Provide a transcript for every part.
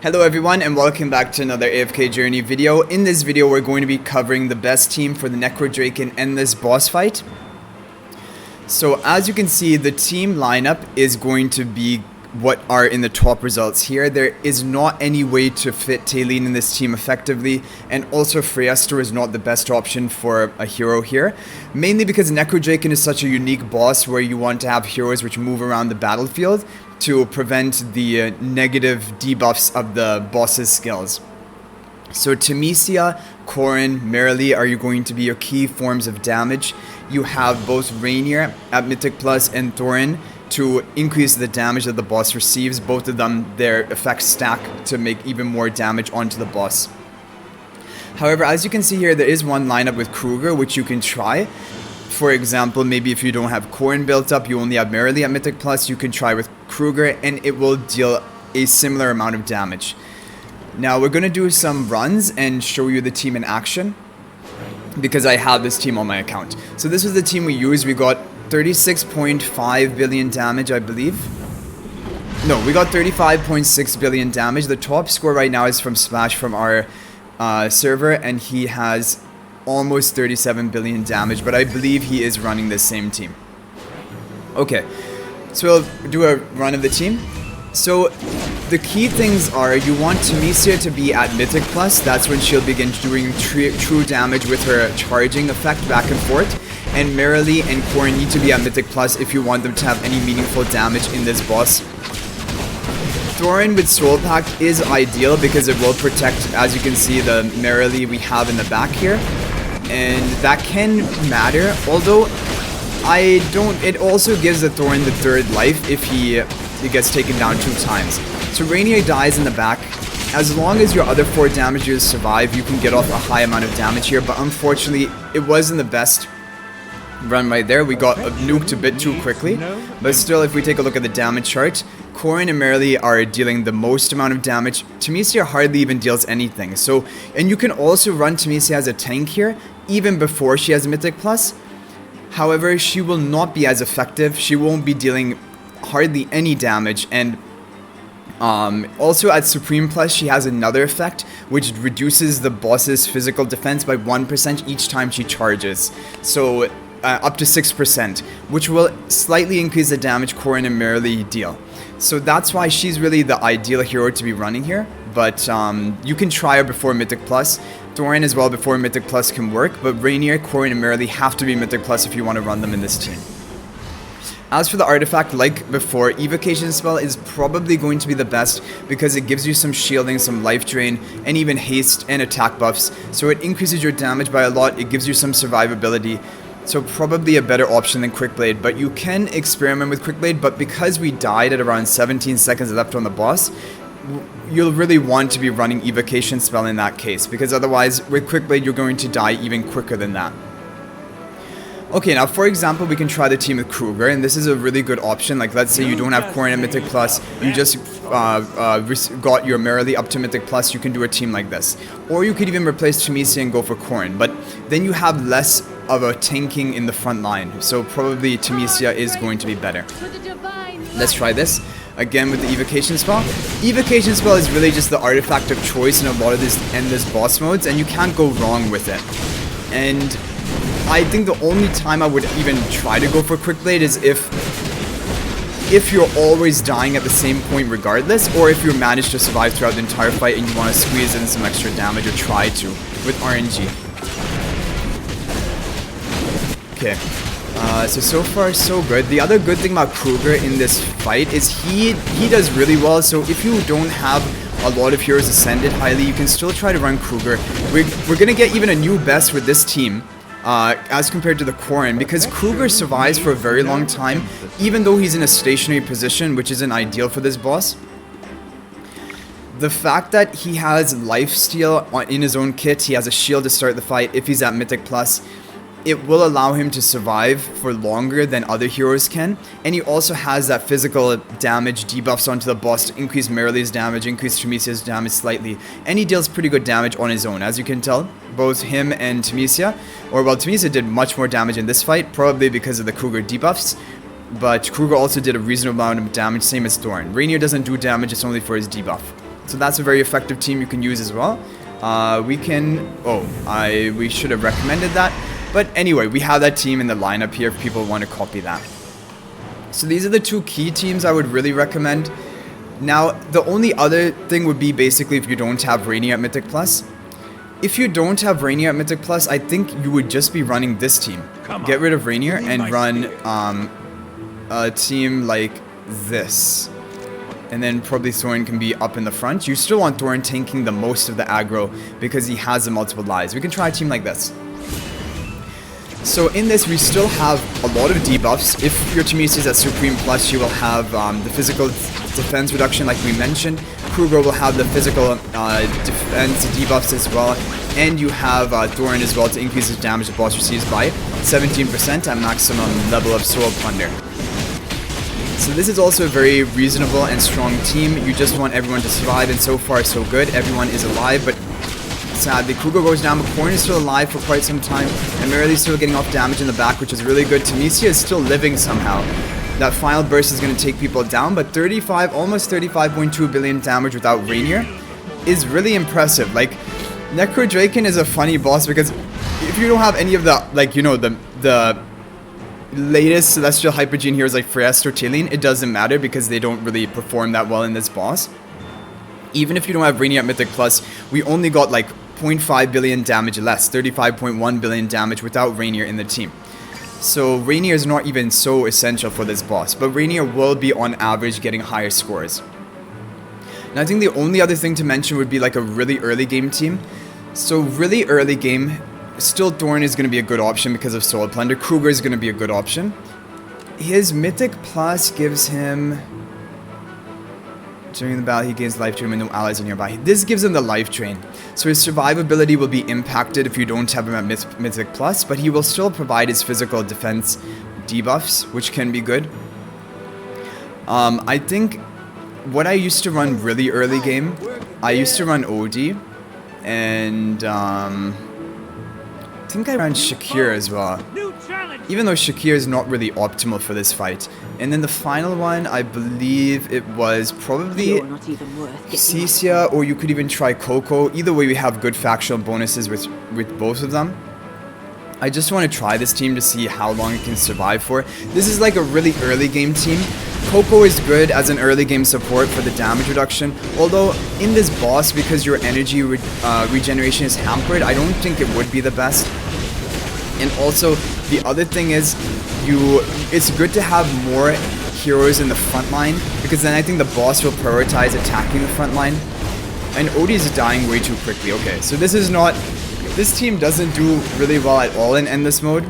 Hello everyone and welcome back to another AFK journey video. In this video we're going to be covering the best team for the Necrodrakon Endless boss fight. So as you can see, the team lineup is going to be what are in the top results here. There is not any way to fit Taylene in this team effectively, and also Freyester is not the best option for a hero here. Mainly because Necrodrakon is such a unique boss where you want to have heroes which move around the battlefield to prevent the negative debuffs of the boss's skills. So Temesia, Corrin, Merrily are going to be your key forms of damage. You have both Rainier at Mythic Plus and Thorin to increase the damage that the boss receives. Both of them, their effects stack to make even more damage onto the boss. However, as you can see here, there is one lineup with Kruger which you can try. For example, maybe if you don't have Corrin built up, you only have Merrily at Mythic Plus, you can try with Kruger and it will deal a similar amount of damage. Now we're going to do some runs and show you the team in action, because I have this team on my account. So this was the team we used. We got 36.5 billion damage, I believe. No, we got 35.6 billion damage. The top score right now is from Splash from our server, and he has almost 37 billion damage, but I believe he is running the same team. Okay, so we'll do a run of the team. So the key things are, you want Temesia to be at Mythic Plus. That's when she'll begin doing true damage with her charging effect back and forth. And Merrily and Corrin need to be at Mythic Plus if you want them to have any meaningful damage in this boss. Thorin with Soul Pact is ideal because it will protect, as you can see, the Merrily we have in the back here. And that can matter, although it also gives the Thorin the third life if he gets taken down 2 times. So Rainier dies in the back. As long as your other 4 damagers survive, you can get off a high amount of damage here, but unfortunately it wasn't the best run right there. We got nuked a bit too quickly, but still, if we take a look at the damage chart, Corrin and Merrily are dealing the most amount of damage. Temesia hardly even deals anything. So, and you can also run Temesia as a tank here, even before she has Mythic Plus. However, she will not be as effective. She won't be dealing hardly any damage, and also at Supreme Plus she has another effect which reduces the boss's physical defense by 1% each time she charges. So up to 6%, which will slightly increase the damage Corrin and Merrily deal. So that's why she's really the ideal hero to be running here, but you can try her before Mythic Plus. Thorin as well before Mythic Plus can work, but Rainier, Corrin, and Merrily have to be Mythic Plus if you want to run them in this team. As for the artifact, like before, Evocation spell is probably going to be the best because it gives you some shielding, some life drain, and even haste and attack buffs. So it increases your damage by a lot, it gives you some survivability. So probably a better option than Quickblade, but you can experiment with Quickblade, but because we died at around 17 seconds left on the boss, you'll really want to be running Evocation spell in that case, because otherwise with Quickblade you're going to die even quicker than that. Okay, now for example, we can try the team with Kruger, and this is a really good option. Like, let's say you don't have Corrin and Mythic Plus, you just got your Merrily up to Mythic Plus, you can do a team like this. Or you could even replace Temesia and go for Corrin, but then you have less of a tanking in the front line, so probably Temesia is going to be better. Let's try this. Again with the Evocation spell. Evocation spell is really just the artifact of choice in a lot of these endless boss modes, and you can't go wrong with it. And I think the only time I would even try to go for Quickblade is if you're always dying at the same point regardless, or if you manage to survive throughout the entire fight and you want to squeeze in some extra damage, or try to with RNG. Okay, so far so good. The other good thing about Kruger in this fight is he does really well, so if you don't have a lot of heroes ascended highly, you can still try to run Kruger. We're gonna get even a new best with this team, as compared to the Corrin, because Kruger survives for a very long time, even though he's in a stationary position, which isn't ideal for this boss. The fact that he has lifesteal in his own kit, he has a shield to start the fight if he's at Mythic Plus, it will allow him to survive for longer than other heroes can, and he also has that physical damage debuffs onto the boss to increase Merrily's damage, increase Temesia's damage slightly, and he deals pretty good damage on his own, as you can tell. Both him and Temesia, or well, Temesia did much more damage in this fight, probably because of the Kruger debuffs, but Kruger also did a reasonable amount of damage, same as Thorin. Rainier doesn't do damage, it's only for his debuff. So that's a very effective team you can use as well. We should have recommended that. But anyway, we have that team in the lineup here if people want to copy that. So these are the two key teams I would really recommend. Now, the only other thing would be basically if you don't have Rainier at Mythic Plus. If you don't have Rainier at Mythic Plus, I think you would just be running this team. Get rid of Rainier and run a team like this. And then probably Thorin can be up in the front. You still want Thorin tanking the most of the aggro because he has the multiple lives. We can try a team like this. So in this, we still have a lot of debuffs. If your team is at Supreme Plus, you will have the physical defense reduction like we mentioned. Kruger will have the physical defense debuffs as well. And you have Thorin as well to increase the damage the boss receives by 17% at maximum level of Soul Plunder. So this is also a very reasonable and strong team. You just want everyone to survive, and so far so good. Everyone is alive, but sadly Kruger goes down. McCorn is still alive for quite some time, and Marilee's still getting off damage in the back, which is really good. Tunisia is still living somehow. That final burst is going to take people down, but almost 35.2 billion damage without Rainier is really impressive. Like, Necrodrakon is a funny boss because if you don't have any of the, like, you know, the latest Celestial Hypogean heroes like Freest or Tillian, it doesn't matter because they don't really perform that well in this boss. Even if you don't have Rainier at Mythic Plus, we only got like 0.5 billion damage less, 35.1 billion damage without Rainier in the team. So Rainier is not even so essential for this boss, but Rainier will be on average getting higher scores. And I think the only other thing to mention would be like a really early game team. So really early game, still Thorin is going to be a good option because of Soul Plunder. Kruger is going to be a good option. His Mythic Plus gives him... During the battle, he gains life drain when no allies are nearby. This gives him the life drain. So his survivability will be impacted if you don't have him at Mythic Plus, but he will still provide his physical defense debuffs, which can be good. I think what I used to run really early game, I used to run OD, and I think I ran Shakir as well. Even though Shakir is not really optimal for this fight. And then the final one, I believe it was probably Cisia, or you could even try Coco. Either way, we have good factional bonuses with both of them. I just want to try this team to see how long it can survive for. This is like a really early game team. Coco is good as an early game support for the damage reduction. Although in this boss, because your energy regeneration is hampered, I don't think it would be the best. And also, the other thing is, it's good to have more heroes in the front line, because then I think the boss will prioritize attacking the front line. And Odie is dying way too quickly. Okay, so this team doesn't do really well at all in endless mode.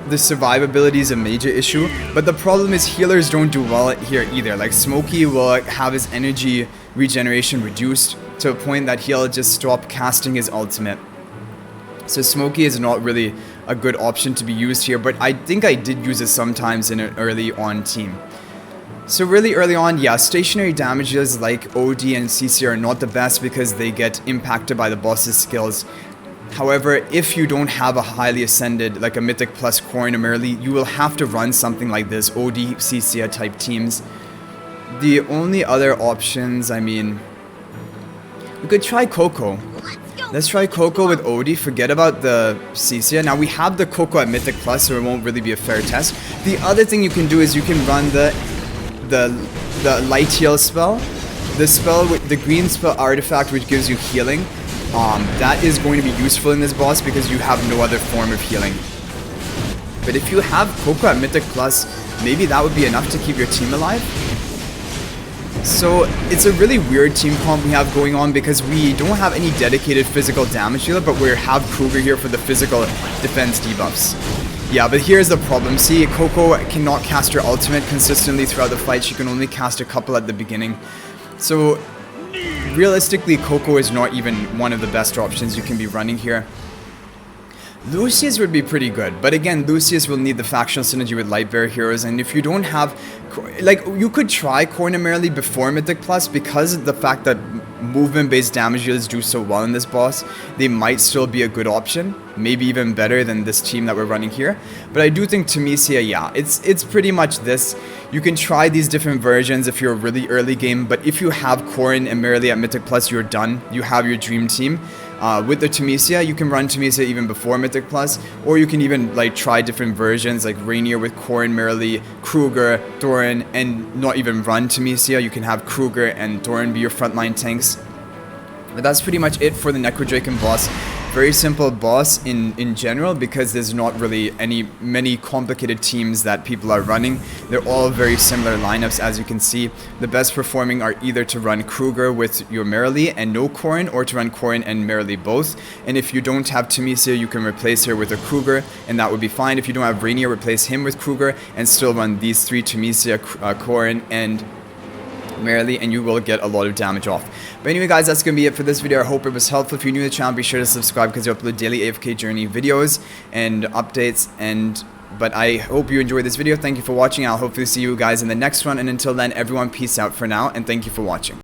The survivability is a major issue, but the problem is healers don't do well here either. Like, Smokey will have his energy regeneration reduced to a point that he'll just stop casting his ultimate. So Smokey is not really a good option to be used here, but I think I did use it sometimes in an early on team. So really early on, yeah, stationary damages like OD and CC are not the best because they get impacted by the boss's skills. However, if you don't have a highly ascended, like a Mythic Plus Corin or Marilee, you will have to run something like this, OD, CC type teams. The only other options, I mean, we could try Coco. Let's try Coco with Odie, forget about the Cisia. Now we have the Coco at Mythic Plus, so it won't really be a fair test. The other thing you can do is you can run the Light Heal spell. The spell with the green spell artifact which gives you healing. That is going to be useful in this boss because you have no other form of healing. But if you have Coco at Mythic Plus, maybe that would be enough to keep your team alive. So it's a really weird team comp we have going on because we don't have any dedicated physical damage healer, but we have Kruger here for the physical defense debuffs. Yeah, but here's the problem. See, Coco cannot cast her ultimate consistently throughout the fight. She can only cast a couple at the beginning. So realistically, Coco is not even one of the best options you can be running here. Lucius would be pretty good, but again, Lucius will need the factional synergy with Lightbearer heroes, and if you don't have, like, you could try Corin and Marilee before Mythic Plus, because of the fact that movement-based damage dealers do so well in this boss, they might still be a good option. maybe even better than this team that we're running here. But I do think Temesia, yeah, it's pretty much this. You can try these different versions if you're really early game, but if you have Corrin and Merrily at Mythic Plus, you're done. You have your dream team. With the Temesia, you can run Temesia even before Mythic Plus, or you can even like try different versions like Rainier with Corrin, Merrily, Kruger, Thorin, and not even run Temesia. You can have Kruger and Thorin be your frontline tanks. But that's pretty much it for the Necrodrakon boss. Very simple boss in general, because there's not really many complicated teams that people are running. They're all very similar lineups, as you can see. The best performing are either to run Kruger with your Merrily and no Corrin, or to run Corrin and Merrily both. And if you don't have Temesia, you can replace her with a Kruger, and that would be fine. If you don't have Rainier, replace him with Kruger, and still run these three: Temesia, Corrin, and Merrily, and you will get a lot of damage off. But anyway guys, that's going to be it for this video. I hope it was helpful. If you're new to the channel, be sure to subscribe, because I upload daily AFK journey videos and updates. But I hope you enjoyed this video. Thank you for watching. I'll hopefully see you guys in the next one, and until then, everyone, peace out for now, and thank you for watching.